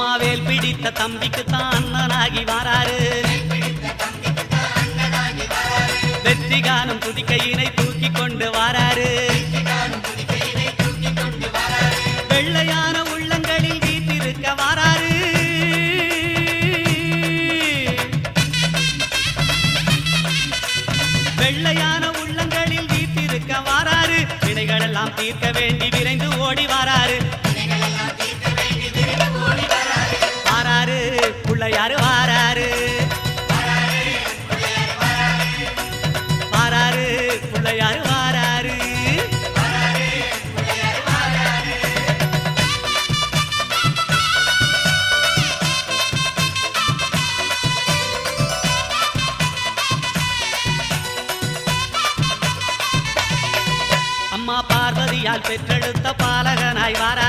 அம்மாவேல் பிடித்த தம்பிக்கு தான் அண்ணனாகி வாராரு வெற்றி காணும் துதிக்கையினை தூக்கி கொண்டு வாராரு வெள்ளையான உள்ளங்களில் வீட்டிருக்க வாராரு வெள்ளையான உள்ளங்களில் வீட்டிருக்க வாராரு வினைகள் எல்லாம் தீர்க்க வேண்டி விரைந்து ஓடி வாராரு வாராரு பிள்ளையாரு வாராரு வாராரு பிள்ளையாரு வாராரு அம்மா பார்வதியால் பெற்றெடுத்த பாலகனாய் வாராரு